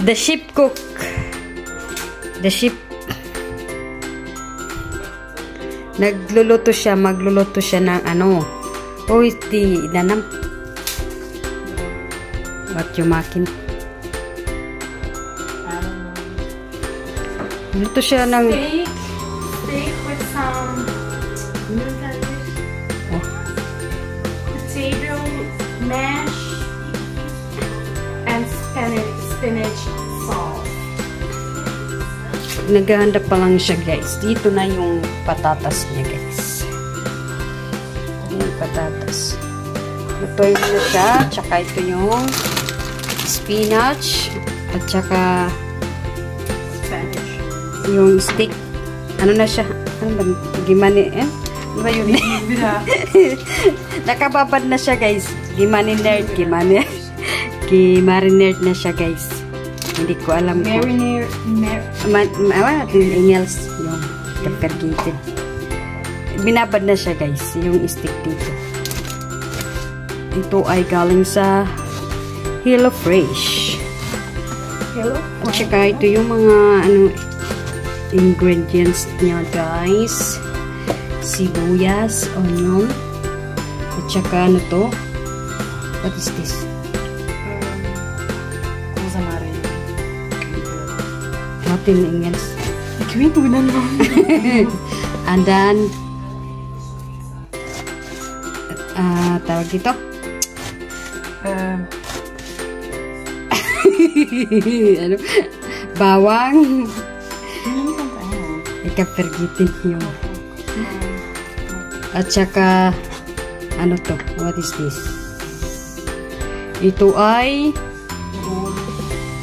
The sheep cook. The sheep. Magluluto siya ng ano. Oh, iti nanam. What you makin? Luto siya ng steak with some potato mash and spinach sauce. Naghahanda pa lang siya, guys. Dito na yung patatas niya, guys. Yung patatas. Lutuin na siya. Tsaka ito yung spinach. At tsaka yung steak. Ano na siya? Ano ba? Gimani, eh? Ano ba yun? Nakababad na siya, guys. Gimarinate na siya, guys. Hindi ko alam kung Engels yung peppergated. Binabad na siya, guys, yung stick dito. Ito ay galing sa Hello Fresh. At saka ito yung mga ingredients niya, guys. Sibuyas, onion. At saka ano to? What is this? Natin na Engels. And then tawag dito ano? Bawang. Ika-pergitin yung at saka ano to? What is this? Ito ay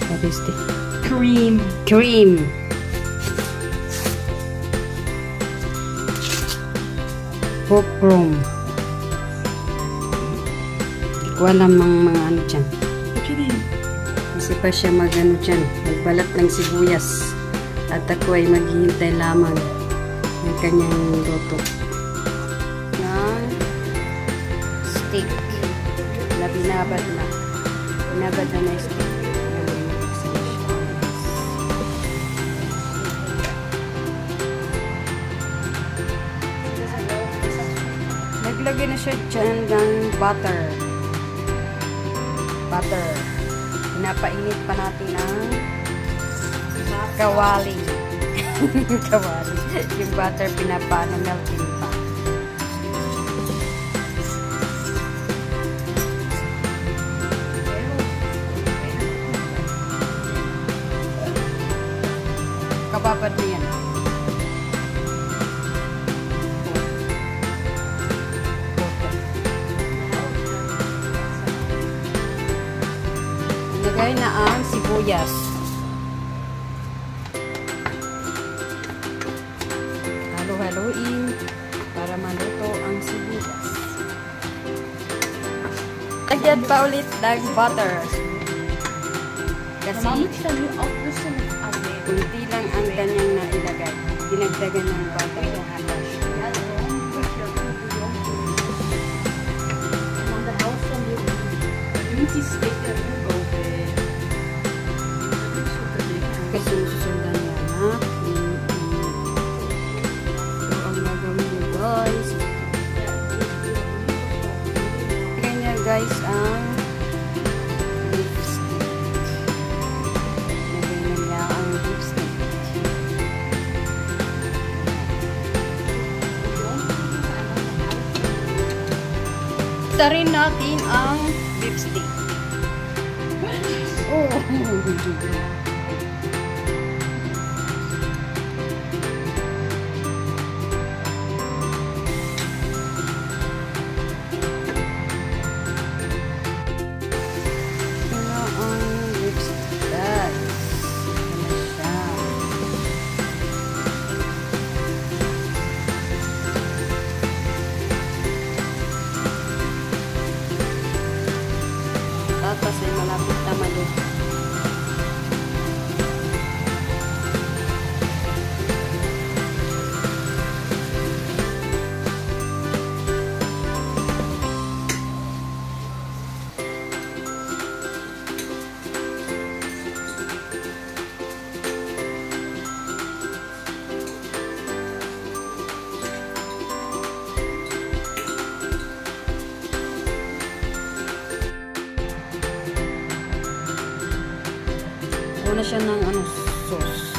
what is this? Cream. Popcorn. Hindi ko alam ang mga ano dyan. Kasi pa siya mag-ano dyan. Magbalat ng sibuyas. At ako ay maghihintay lamang ng kanyang luto. Ng steak. Na binabad na. Binabad na steak. Naglagay na siya dyan ng butter. Pinapainit pa natin ng kawali. Kawali. Yung butter melting pa. Kababad na yan. Ilagay na ang sibuyas. Halo-haloin para maluto ang sibuyas. Lagyan pa ulit ng butter. Kasi kunti lang ang kanyang nailagay. Dinagdagan ng butter. Kasi susundan yan, ha? So, ang gagawin nyo, guys. Ganyan, guys, ang beef stick. Ganyan niya ang beef stick. Tarin natin ang beef stick. Oh! Tapos ay malapit na maluto. Kuha na siya ng ano, sauce.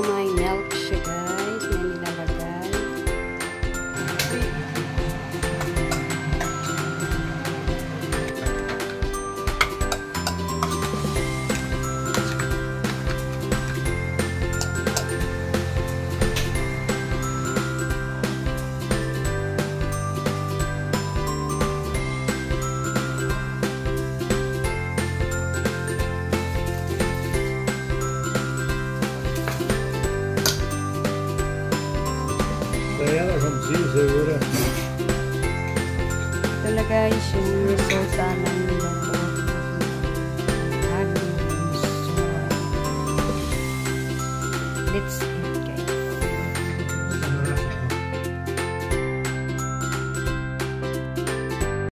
May milk siya guys, may nilalagay. Seguro. Ito na guys, yung resulta ng lambot. Let's